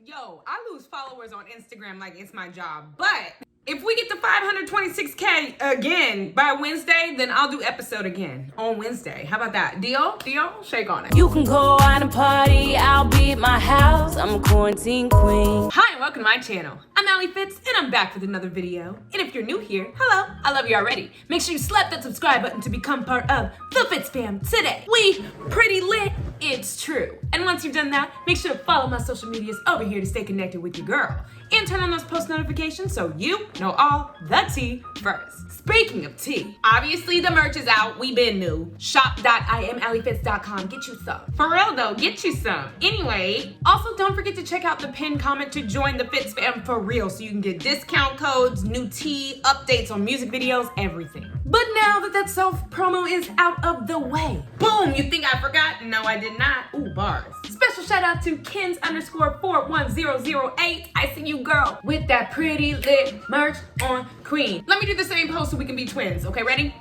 Yo, I lose followers on Instagram like it's my job, but if we get to 526K again by Wednesday, then I'll do episode again on Wednesday. How about that? Deal? Deal? Shake on it. You can go out and party, I'll be at my house. I'm a quarantine queen. Hi and welcome to my channel. I'm Alli Fitz and I'm back with another video. And if you're new here, hello, I love you already. Make sure you slap that subscribe button to become part of the FITZFAM today. We pretty lit, it's true. And once you've done that, make sure to follow my social medias over here to stay connected with your girl. And turn on those post notifications so you know all the tea first. Speaking of tea, obviously the merch is out. We been new. Shop.IamAlliFitz.com. Get you some. For real though, get you some. Anyway, also don't forget to check out the pinned comment to join the FITZFAM for real so you can get discount codes, new tea, updates on music videos, everything. But now that self promo is out of the way, boom, you think I forgot? No, I did not. Ooh, bars. Special shout out to Kins_41008. I see you, girl, with that pretty lit merch on Queen. Let me do the same pose so we can be twins. Okay, ready?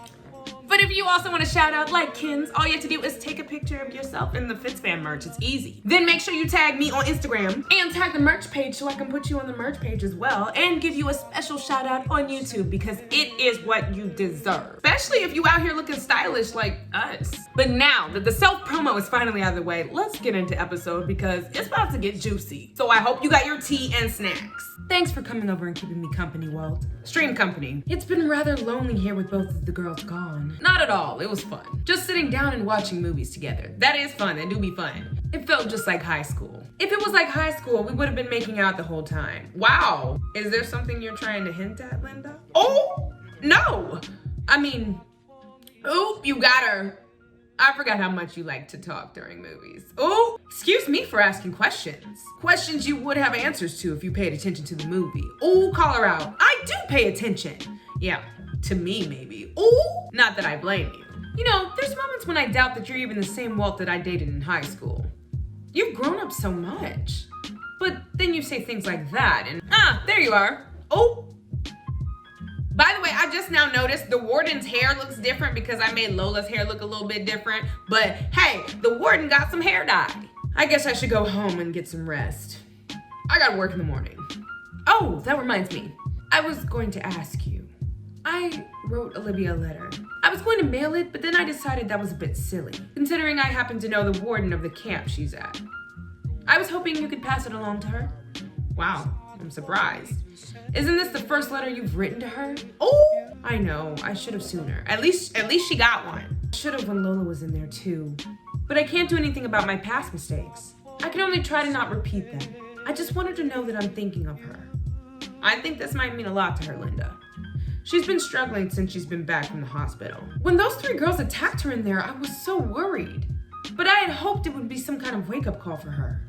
But if you also want to shout out like Kins, all you have to do is take a picture of yourself in the FITZFAM merch. It's easy. Then make sure you tag me on Instagram and tag the merch page so I can put you on the merch page as well and give you a special shout out on YouTube because it is what you deserve. Especially if you out here looking stylish like us. But now that the self promo is finally out of the way, let's get into episode because it's about to get juicy. So I hope you got your tea and snacks. Thanks for coming over and keeping me company, Walt. Stream company. It's been rather lonely here with both of the girls gone. Not at all, it was fun. Just sitting down and watching movies together. That is fun, that do be fun. It felt just like high school. If it was like high school, we would have been making out the whole time. Wow, is there something you're trying to hint at, Linda? Oh, no. I mean, oop, you got her. I forgot how much you like to talk during movies. Oh, excuse me for asking questions. Questions you would have answers to if you paid attention to the movie. Oh, call her out. I do pay attention. Yeah, to me maybe. Oh, not that I blame you. You know, there's moments when I doubt that you're even the same Walt that I dated in high school. You've grown up so much. But then you say things like that and, there you are. Oh. By the way, I just now noticed the warden's hair looks different because I made Lola's hair look a little bit different. But hey, the warden got some hair dye. I guess I should go home and get some rest. I gotta work in the morning. Oh, that reminds me. I was going to ask you. I wrote Olivia a letter. I was going to mail it, but then I decided that was a bit silly, considering I happen to know the warden of the camp she's at. I was hoping you could pass it along to her. Wow. I'm surprised. Isn't this the first letter you've written to her? Oh, I know. I should have sooner. At least she got one. Should have when Lola was in there too. But I can't do anything about my past mistakes. I can only try to not repeat them. I just wanted to know that I'm thinking of her. I think this might mean a lot to her, Linda. She's been struggling since she's been back from the hospital. When those 3 girls attacked her in there, I was so worried. But I had hoped it would be some kind of wake-up call for her.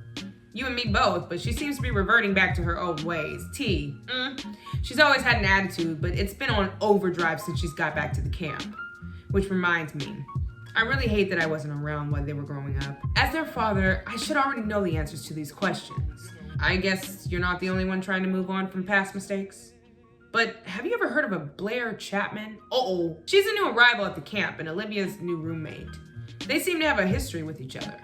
You and me both, but she seems to be reverting back to her old ways. She's always had an attitude, but it's been on overdrive since she's got back to the camp. Which reminds me, I really hate that I wasn't around while they were growing up. As their father, I should already know the answers to these questions. I guess you're not the only one trying to move on from past mistakes. But have you ever heard of a Blair Chapman? Uh-oh. She's a new arrival at the camp and Olivia's new roommate. They seem to have a history with each other.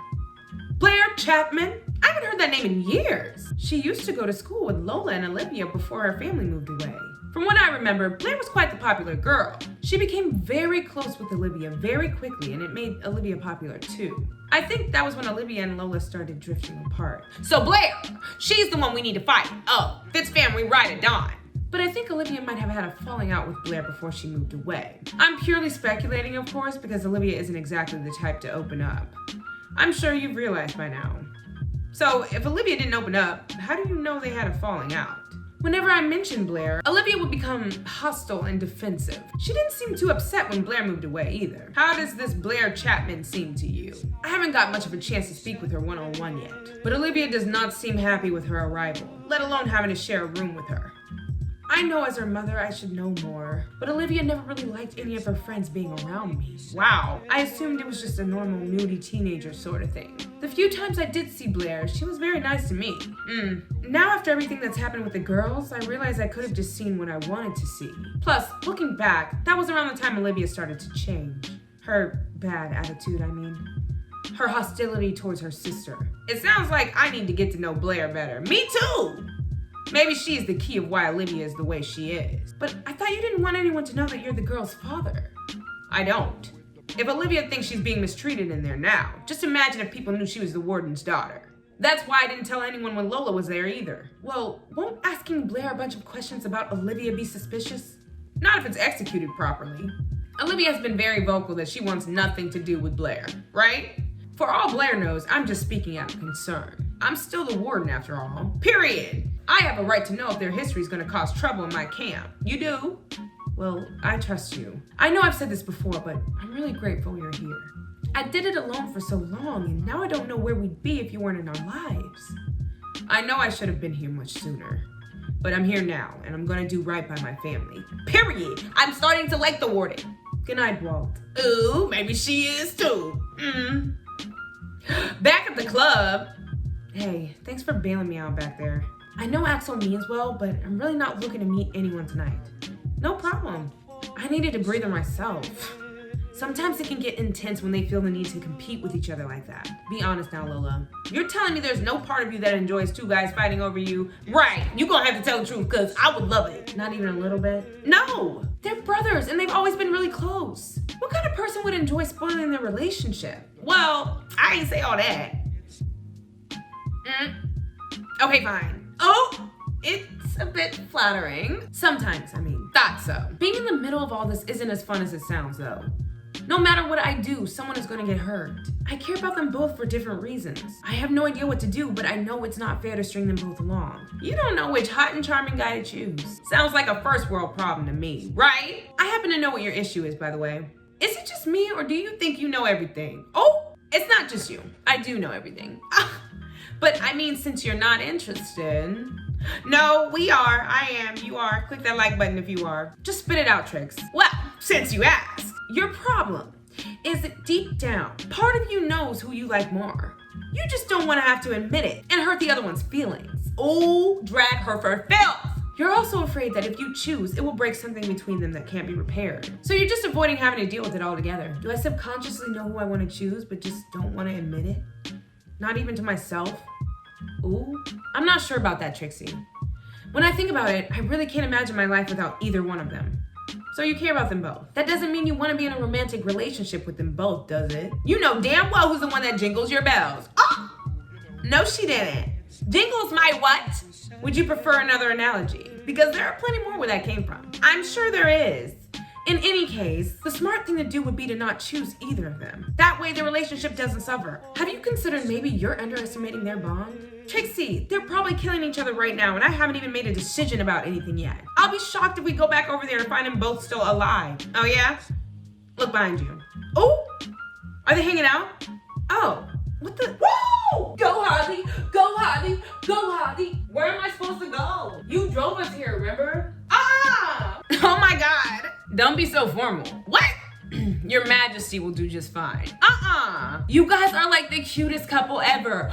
Blair Chapman? I haven't heard that name in years. She used to go to school with Lola and Olivia before her family moved away. From what I remember, Blair was quite the popular girl. She became very close with Olivia very quickly and it made Olivia popular too. I think that was when Olivia and Lola started drifting apart. So Blair, she's the one we need to fight. Oh, FITZFAM, we ride at dawn. But I think Olivia might have had a falling out with Blair before she moved away. I'm purely speculating, of course, because Olivia isn't exactly the type to open up. I'm sure you've realized by now. So if Olivia didn't open up, how do you know they had a falling out? Whenever I mentioned Blair, Olivia would become hostile and defensive. She didn't seem too upset when Blair moved away either. How does this Blair Chapman seem to you? I haven't got much of a chance to speak with her one-on-one yet, but Olivia does not seem happy with her arrival, let alone having to share a room with her. I know as her mother I should know more, but Olivia never really liked any of her friends being around me. Wow, I assumed it was just a normal moody teenager sort of thing. The few times I did see Blair, she was very nice to me. Now after everything that's happened with the girls, I realize I could have just seen what I wanted to see. Plus, looking back, that was around the time Olivia started to change. Her bad attitude, I mean. Her hostility towards her sister. It sounds like I need to get to know Blair better. Me too! Maybe she's the key of why Olivia is the way she is. But I thought you didn't want anyone to know that you're the girl's father. I don't. If Olivia thinks she's being mistreated in there now, just imagine if people knew she was the warden's daughter. That's why I didn't tell anyone when Lola was there either. Well, won't asking Blair a bunch of questions about Olivia be suspicious? Not if it's executed properly. Olivia has been very vocal that she wants nothing to do with Blair, right? For all Blair knows, I'm just speaking out of concern. I'm still the warden after all. Period. I have a right to know if their history is going to cause trouble in my camp. You do? Well, I trust you. I know I've said this before, but I'm really grateful you're here. I did it alone for so long, and now I don't know where we'd be if you weren't in our lives. I know I should have been here much sooner, but I'm here now, and I'm going to do right by my family. Period. I'm starting to like the warden. Good night, Walt. Ooh, maybe she is too. Back at the club. Hey, thanks for bailing me out back there. I know Axel means well, but I'm really not looking to meet anyone tonight. No problem. I needed a breather myself. Sometimes it can get intense when they feel the need to compete with each other like that. Be honest now, Lola. You're telling me there's no part of you that enjoys two guys fighting over you? Right, you gonna have to tell the truth, cause I would love it. Not even a little bit? No, they're brothers and they've always been really close. What kind of person would enjoy spoiling their relationship? Well, I ain't say all that. Okay, fine. Oh, it's a bit flattering. Sometimes, thought so. Being in the middle of all this isn't as fun as it sounds though. No matter what I do, someone is gonna get hurt. I care about them both for different reasons. I have no idea what to do, but I know it's not fair to string them both along. You don't know which hot and charming guy to choose. Sounds like a first world problem to me, right? I happen to know what your issue is, by the way. Is it just me, or do you think you know everything? Oh, it's not just you. I do know everything. But I mean, since you're not interested. No, we are. I am. You are. Click that like button if you are. Just spit it out, Trix. Well, since you asked. Your problem is that deep down, part of you knows who you like more. You just don't want to have to admit it and hurt the other one's feelings. Oh, drag her for filth. You're also afraid that if you choose, it will break something between them that can't be repaired. So you're just avoiding having to deal with it altogether. Do I subconsciously know who I want to choose, but just don't want to admit it? Not even to myself? Ooh, I'm not sure about that, Trixie. When I think about it, I really can't imagine my life without either one of them. So you care about them both. That doesn't mean you want to be in a romantic relationship with them both, does it? You know damn well who's the one that jingles your bells. Oh! No, she didn't. Jingles my what? Would you prefer another analogy? Because there are plenty more where that came from. I'm sure there is. In any case, the smart thing to do would be to not choose either of them. That way the relationship doesn't suffer. Have you considered maybe you're underestimating their bond? Trixie, they're probably killing each other right now and I haven't even made a decision about anything yet. I'll be shocked if we go back over there and find them both still alive. Oh yeah? Look behind you. Oh, are they hanging out? Oh, what the? Woo! Go Harley, go Harley, go Harley. Where am I supposed to go? You drove us here, remember? Ah! Oh my God. Don't be so formal. What? Your Majesty will do just fine. You guys are like the cutest couple ever.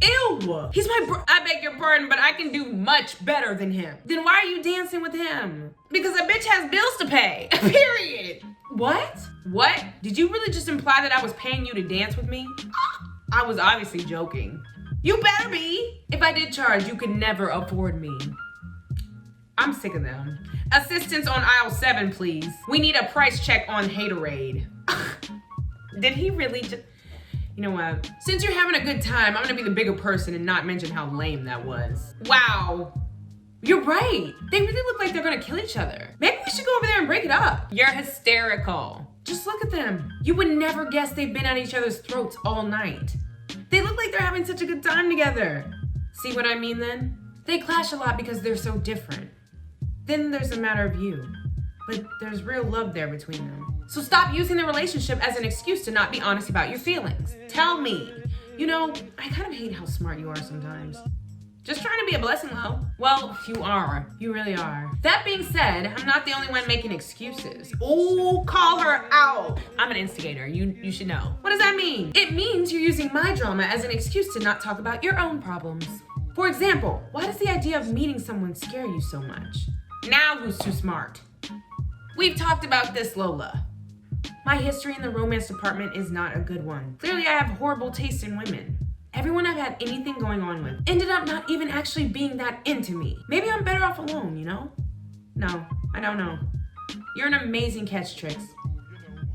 Ew! He's my I beg your pardon, but I can do much better than him. Then why are you dancing with him? Because a bitch has bills to pay. Period. What? What? Did you really just imply that I was paying you to dance with me? I was obviously joking. You better be. If I did charge, you could never afford me. I'm sick of them. Assistance on aisle 7, please. We need a price check on Haterade. Did he really just... You know what? Since you're having a good time, I'm gonna be the bigger person and not mention how lame that was. Wow. You're right. They really look like they're gonna kill each other. Maybe we should go over there and break it up. You're hysterical. Just look at them. You would never guess they've been at each other's throats all night. They look like they're having such a good time together. See what I mean then? They clash a lot because they're so different. Then there's a matter of you. But there's real love there between them. So stop using the relationship as an excuse to not be honest about your feelings. Tell me. You know, I kind of hate how smart you are sometimes. Just trying to be a blessing, though. Well, you are. You really are. That being said, I'm not the only one making excuses. Oh, call her out. I'm an instigator. You should know. What does that mean? It means you're using my drama as an excuse to not talk about your own problems. For example, why does the idea of meeting someone scare you so much? Now who's too smart? We've talked about this, Lola. My history in the romance department is not a good one. Clearly, I have horrible taste in women. Everyone I've had anything going on with ended up not even actually being that into me. Maybe I'm better off alone, you know? No, I don't know. You're an amazing catch, Trix.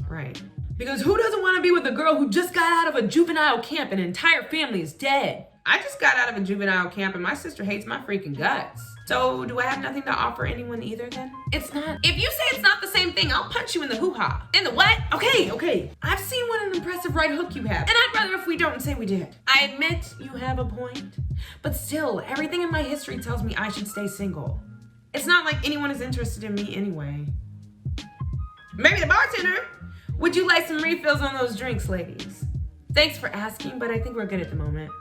Right. Because who doesn't want to be with a girl who just got out of a juvenile camp and an entire family is dead? I just got out of a juvenile camp and my sister hates my freaking guts. So do I have nothing to offer anyone either then? It's not. If you say it's not the same thing, I'll punch you in the hoo-ha. In the what? Okay. I've seen what an impressive right hook you have. And I'd rather if we don't say we did. I admit you have a point. But still, everything in my history tells me I should stay single. It's not like anyone is interested in me anyway. Maybe the bartender. Would you like some refills on those drinks, ladies? Thanks for asking, but I think we're good at the moment.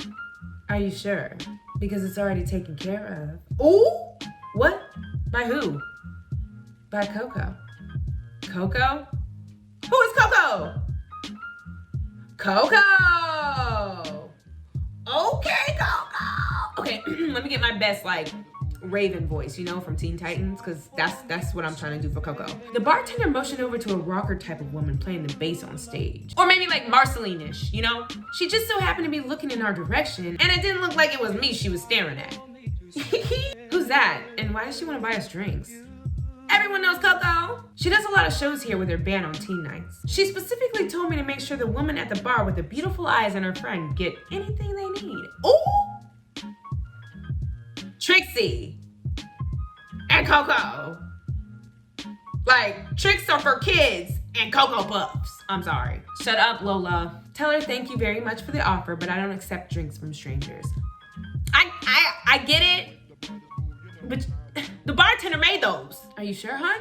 Are you sure? Because it's already taken care of. Ooh! What? By who? By Coco. Coco? Who is Coco? Coco! Okay, Coco! Okay, let me get my best, Raven voice, you know, from Teen Titans, because that's what I'm trying to do for Coco. The bartender motioned over to a rocker type of woman playing the bass on stage. Or maybe like Marceline-ish, you know? She just so happened to be looking in our direction, and it didn't look like it was me she was staring at. Who's that? And why does she want to buy us drinks? Everyone knows Coco. She does a lot of shows here with her band on teen nights. She specifically told me to make sure the woman at the bar with the beautiful eyes and her friend get anything they need. Ooh! Trixie and Coco. Tricks are for kids and Cocoa Puffs. I'm sorry. Shut up, Lola. Tell her thank you very much for the offer, but I don't accept drinks from strangers. I get it, but the bartender made those. Are you sure, hon?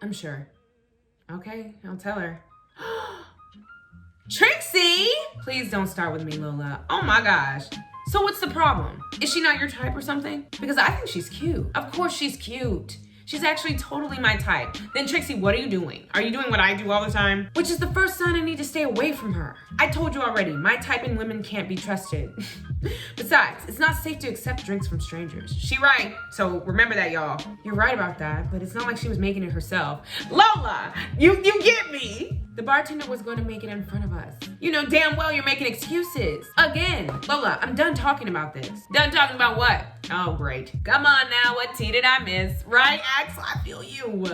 I'm sure. Okay, I'll tell her. Trixie! Please don't start with me, Lola. Oh my gosh. So what's the problem? Is she not your type or something? Because I think she's cute. Of course she's cute. She's actually totally my type. Then Trixie, what are you doing? Are you doing what I do all the time? Which is the first sign I need to stay away from her. I told you already, my type in women can't be trusted. Besides, it's not safe to accept drinks from strangers. She right, so remember that, y'all. You're right about that, but it's not like she was making it herself. Lola, you get me. The bartender was going to make it in front of us. You know damn well you're making excuses. Again, Lola, I'm done talking about this. Done talking about what? Oh, great. Come on now, what tea did I miss? Right, Axel, I feel you.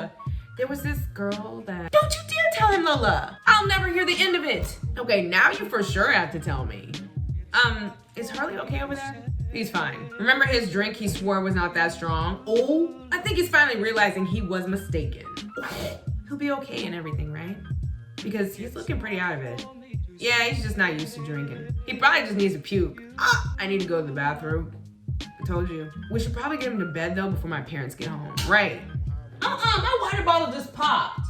There was this girl that... Don't you dare tell him, Lola. I'll never hear the end of it. Okay, now you for sure have to tell me. Is Harley okay over there? He's fine. Remember his drink he swore was not that strong? Oh, I think he's finally realizing he was mistaken. He'll be okay and everything, right? Because he's looking pretty out of it. Yeah, he's just not used to drinking. He probably just needs to puke. I need to go to the bathroom. I told you. We should probably get him to bed though before my parents get home. Right. My water bottle just popped.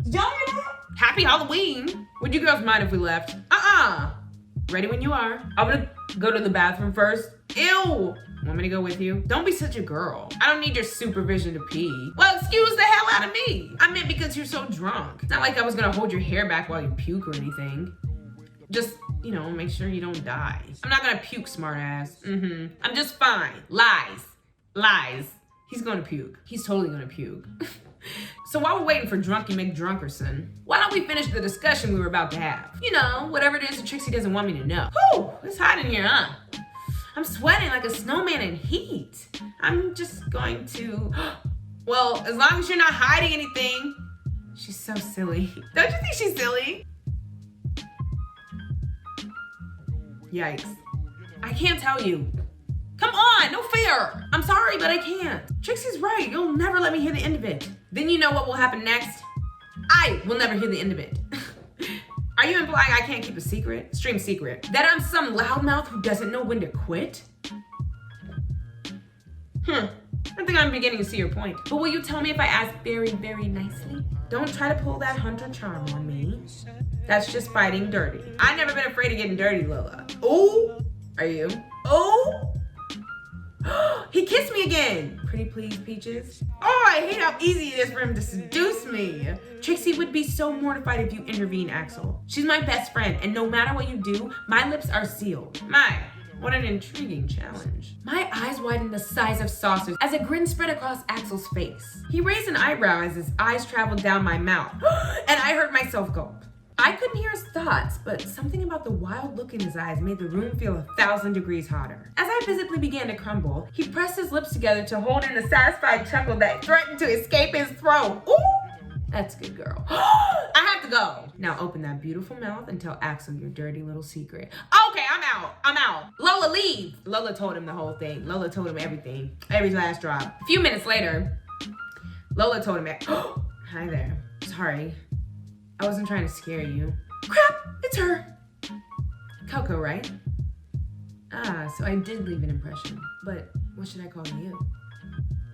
Did y'all hear that? Happy Halloween. Would you girls mind if we left? Ready when you are. I'm gonna go to the bathroom first. Ew. Want me to go with you? Don't be such a girl. I don't need your supervision to pee. Well, excuse the hell out of me. I meant because you're so drunk. It's not like I was gonna hold your hair back while you puke or anything. Just, you know, make sure you don't die. I'm not gonna puke, smartass. I'm just fine. Lies. He's gonna puke. He's totally gonna puke. So while we're waiting for Drunky McDrunkerson, why don't we finish the discussion we were about to have? You know, whatever it is that Trixie doesn't want me to know. Whew, it's hot in here, huh? I'm sweating like a snowman in heat. I'm just going to, well, as long as you're not hiding anything. She's so silly. Don't you think she's silly? Yikes. I can't tell you. Come on, no fair. I'm sorry, but I can't. Trixie's right, you'll never let me hear the end of it. Then you know what will happen next? I will never hear the end of it. Are you implying I can't keep a secret? Stream secret. That I'm some loudmouth who doesn't know when to quit? I think I'm beginning to see your point. But will you tell me if I ask very, very nicely? Don't try to pull that hunter charm on me. That's just fighting dirty. I've never been afraid of getting dirty, Lola. Oh, are you? Oh, he kissed me again. Pretty please, Peaches. Oh, I hate how easy it is for him to seduce me. Trixie would be so mortified if you intervene, Axel. She's my best friend, and no matter what you do, my lips are sealed. My, what an intriguing challenge. My eyes widened the size of saucers as a grin spread across Axel's face. He raised an eyebrow as his eyes traveled down my mouth, and I heard myself gulp. I couldn't hear his thoughts, but something about the wild look in his eyes made the room feel 1,000 degrees hotter. As I visibly began to crumble, he pressed his lips together to hold in a satisfied chuckle that threatened to escape his throat. Ooh! That's good, girl. I have to go. Now open that beautiful mouth and tell Axel your dirty little secret. Okay, I'm out. Lola, leave. Lola told him the whole thing. Lola told him everything. Every last drop. A few minutes later, Lola told him, hi there. Sorry. I wasn't trying to scare you. Crap, it's her. Coco, right? Ah, so I did leave an impression. But what should I call you?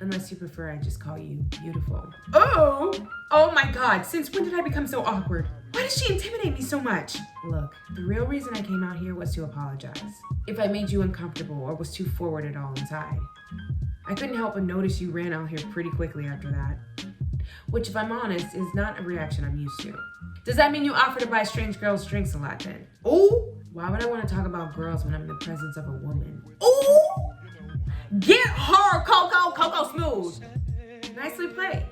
Unless you prefer I just call you beautiful. Oh my God, since when did I become so awkward? Why does she intimidate me so much? Look, the real reason I came out here was to apologize. If I made you uncomfortable or was too forward at all inside. I couldn't help but notice you ran out here pretty quickly after that. Which, if I'm honest, is not a reaction I'm used to. Does that mean you offer to buy strange girls drinks a lot then? Ooh! Why would I want to talk about girls when I'm in the presence of a woman? Ooh! Get her, Coco! Coco smooth! Nicely played.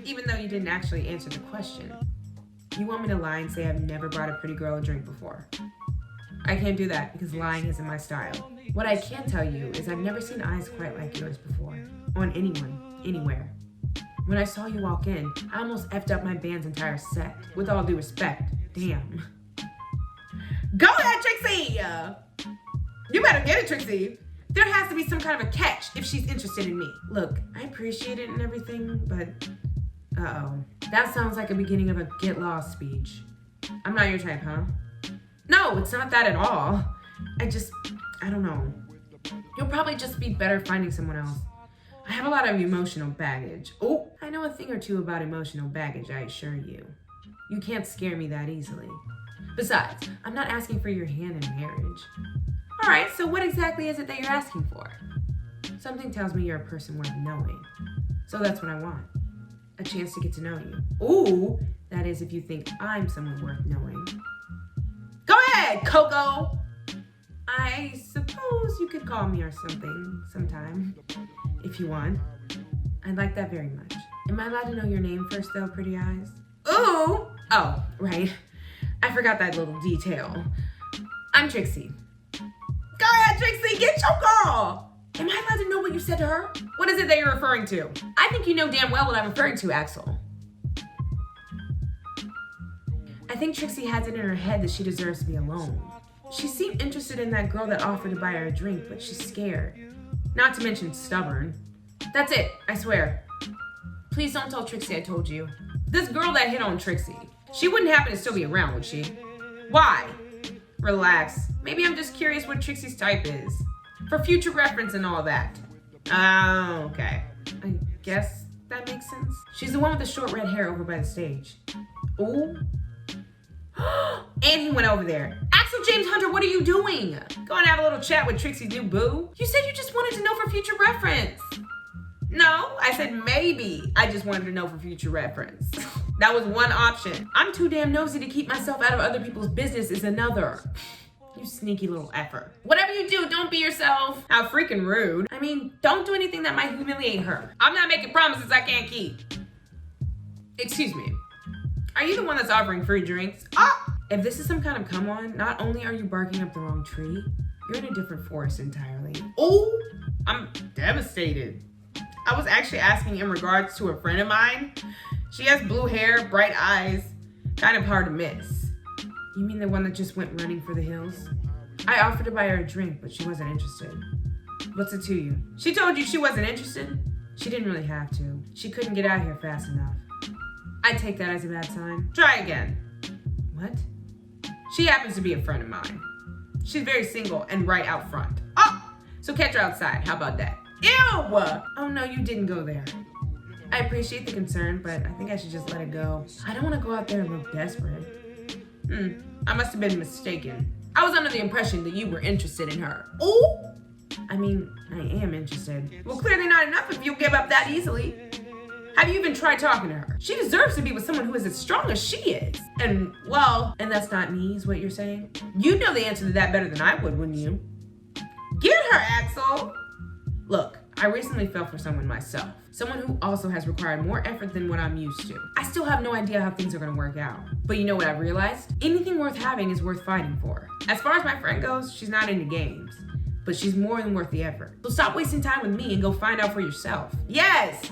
Even though you didn't actually answer the question. You want me to lie and say I've never bought a pretty girl a drink before? I can't do that because lying isn't my style. What I can tell you is I've never seen eyes quite like yours before. On anyone, anywhere. When I saw you walk in, I almost effed up my band's entire set. With all due respect, damn. Go ahead, Trixie! You better get it, Trixie. There has to be some kind of a catch if she's interested in me. Look, I appreciate it and everything, but uh-oh. That sounds like a beginning of a get lost speech. I'm not your type, huh? No, it's not that at all. I don't know. You'll probably just be better finding someone else. I have a lot of emotional baggage. Oh, I know a thing or two about emotional baggage, I assure you. You can't scare me that easily. Besides, I'm not asking for your hand in marriage. All right, so what exactly is it that you're asking for? Something tells me you're a person worth knowing. So that's what I want. A chance to get to know you. Ooh, that is if you think I'm someone worth knowing. Go ahead, Coco. I suppose you could call me or something sometime, if you want. I'd like that very much. Am I allowed to know your name first though, pretty eyes? Ooh! Oh, right. I forgot that little detail. I'm Trixie. Go ahead, Trixie, get your girl! Am I allowed to know what you said to her? What is it that you're referring to? I think you know damn well what I'm referring to, Axel. I think Trixie has it in her head that she deserves to be alone. She seemed interested in that girl that offered to buy her a drink, but she's scared. Not to mention stubborn. That's it, I swear. Please don't tell Trixie I told you. This girl that hit on Trixie, she wouldn't happen to still be around, would she? Why? Relax. Maybe I'm just curious what Trixie's type is. For future reference and all that. Oh, okay. I guess that makes sense. She's the one with the short red hair over by the stage. Ooh. And he went over there. Axel James Hunter, what are you doing? Go and have a little chat with Trixie's new boo. You said you just wanted to know for future reference. No, I said maybe. I just wanted to know for future reference. That was one option. I'm too damn nosy to keep myself out of other people's business is another. You sneaky little effer. Whatever you do, don't be yourself. How freaking rude. I mean, don't do anything that might humiliate her. I'm not making promises I can't keep. Excuse me. Are you the one that's offering free drinks? Ah! If this is some kind of come on, not only are you barking up the wrong tree, you're in a different forest entirely. Oh, I'm devastated. I was actually asking in regards to a friend of mine. She has blue hair, bright eyes, kind of hard to miss. You mean the one that just went running for the hills? I offered to buy her a drink, but she wasn't interested. What's it to you? She told you she wasn't interested? She didn't really have to. She couldn't get out here fast enough. I take that as a bad sign. Try again. What? She happens to be a friend of mine. She's very single and right out front. Oh, so catch her outside. How about that? Ew! Oh no, you didn't go there. I appreciate the concern, but I think I should just let it go. I don't want to go out there and look desperate. I must have been mistaken. I was under the impression that you were interested in her. Ooh! I mean, I am interested. Well, clearly not enough if you'll give up that easily. Have you even tried talking to her? She deserves to be with someone who is as strong as she is. And, well, and that's not me, is what you're saying? You know the answer to that better than I would, wouldn't you? Get her, Axel! Look, I recently fell for someone myself. Someone who also has required more effort than what I'm used to. I still have no idea how things are gonna work out. But you know what I've realized? Anything worth having is worth fighting for. As far as my friend goes, she's not into games. But she's more than worth the effort. So stop wasting time with me and go find out for yourself. Yes!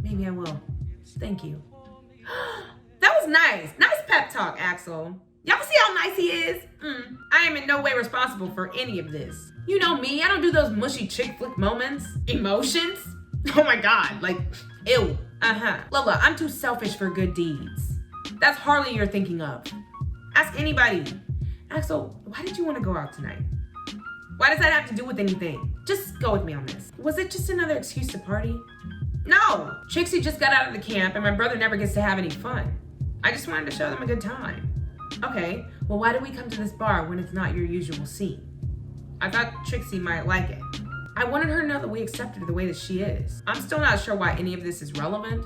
Maybe I will. Thank you. That was nice. Nice pep talk, Axel. Y'all see how nice he is? I am in no way responsible for any of this. You know me, I don't do those mushy chick flick moments. Emotions? Oh my God, like, ew. Lola, I'm too selfish for good deeds. That's hardly you're thinking of. Ask anybody. Axel, why did you want to go out tonight? Why does that have to do with anything? Just go with me on this. Was it just another excuse to party? No! Trixie just got out of the camp and my brother never gets to have any fun. I just wanted to show them a good time. Okay, well why did we come to this bar when it's not your usual scene? I thought Trixie might like it. I wanted her to know that we accepted her the way that she is. I'm still not sure why any of this is relevant.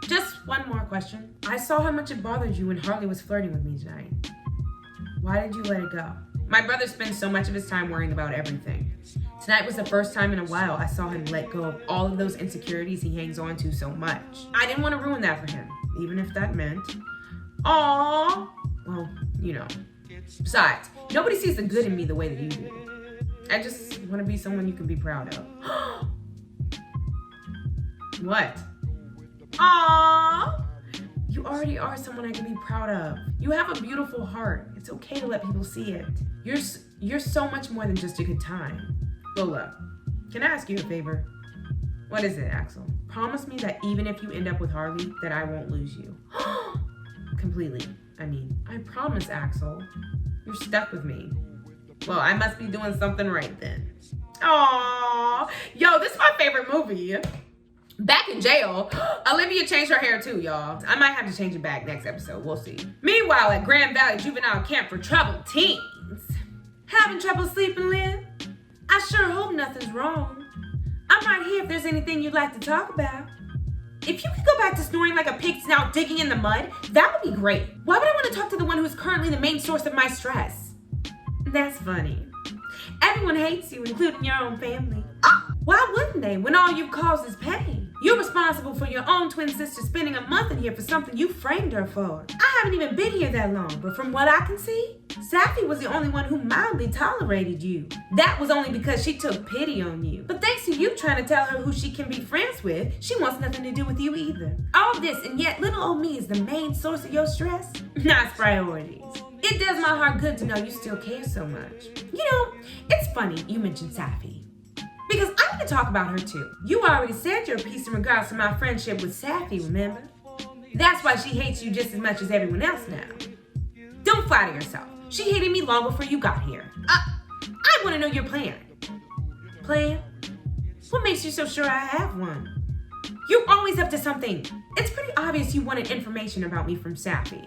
Just one more question. I saw how much it bothered you when Harley was flirting with me tonight. Why did you let it go? My brother spends so much of his time worrying about everything. Tonight was the first time in a while I saw him let go of all of those insecurities he hangs on to so much. I didn't want to ruin that for him, even if that meant, aww. Well, you know. Besides, nobody sees the good in me the way that you do. I just want to be someone you can be proud of. What? Aww. You already are someone I can be proud of. You have a beautiful heart. It's okay to let people see it. You're so much more than just a good time. Lola, can I ask you a favor? What is it, Axel? Promise me that even if you end up with Harley, that I won't lose you. Completely. I promise, Axel. You're stuck with me. Well, I must be doing something right then. Aww. Yo, this is my favorite movie. Back in jail, Olivia changed her hair too, y'all. I might have to change it back next episode. We'll see. Meanwhile, at Grand Valley Juvenile Camp for Troubled Teens. Having trouble sleeping, Lynn? I sure hope nothing's wrong. I'm right here if there's anything you'd like to talk about. If you could go back to snoring like a pig snout digging in the mud, that would be great. Why would I want to talk to the one who's currently the main source of my stress? That's funny. Everyone hates you, including your own family. Why wouldn't they, when all you've caused is pain? You're responsible for your own twin sister spending a month in here for something you framed her for. I haven't even been here that long, but from what I can see, Safi was the only one who mildly tolerated you. That was only because she took pity on you. But thanks to you trying to tell her who she can be friends with, she wants nothing to do with you either. All this, and yet little old me is the main source of your stress? Nice priorities. It does my heart good to know you still care so much. You know, it's funny you mentioned Safi, because I'm going to talk about her too. You already said your piece in regards to my friendship with Safi, remember? That's why she hates you just as much as everyone else now. Don't flatter yourself. She hated me long before you got here. I want to know your plan. Plan? What makes you so sure I have one? You're always up to something. It's pretty obvious you wanted information about me from Safi.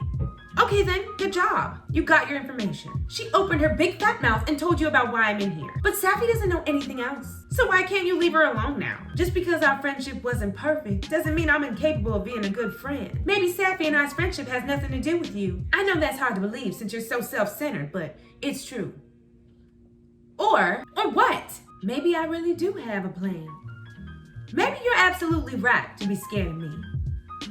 Okay then, good job. You got your information. She opened her big fat mouth and told you about why I'm in here. But Safi doesn't know anything else. So why can't you leave her alone now? Just because our friendship wasn't perfect doesn't mean I'm incapable of being a good friend. Maybe Safi and I's friendship has nothing to do with you. I know that's hard to believe since you're so self-centered, but it's true. Or what? Maybe I really do have a plan. Maybe you're absolutely right to be scared of me.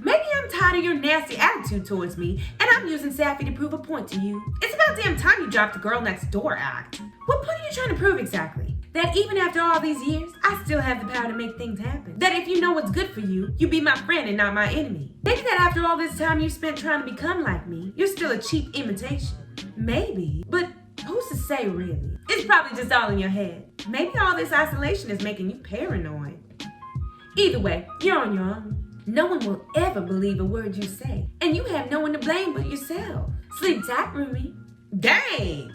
Maybe I'm tired of your nasty attitude towards me, and I'm using Safi to prove a point to you. It's about damn time you dropped the girl next door act. What point are you trying to prove exactly? That even after all these years, I still have the power to make things happen. That if you know what's good for you, you be my friend and not my enemy. Maybe that after all this time you spent trying to become like me, you're still a cheap imitation. Maybe, but who's to say really? It's probably just all in your head. Maybe all this isolation is making you paranoid. Either way, you're on your own. No one will ever believe a word you say. And you have no one to blame but yourself. Sleep tight, roomie. Dang.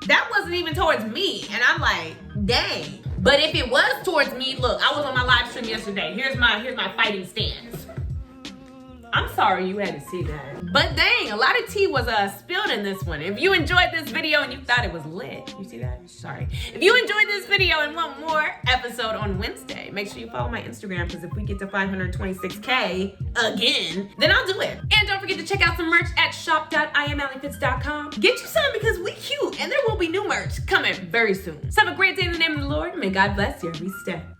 That wasn't even towards me. And I'm like, dang. But if it was towards me, look, I was on my live stream yesterday. Here's my fighting stance. I'm sorry you had to see that. But dang, a lot of tea was spilled in this one. If you enjoyed this video and you thought it was lit, you see that? Sorry. If you enjoyed this video and want more episode on Wednesday, make sure you follow my Instagram, because if we get to 526K again, then I'll do it. And don't forget to check out some merch at shop.IamAlliFitz.com. Get you some, because we cute, and there will be new merch coming very soon. So have a great day in the name of the Lord, and may God bless you every step.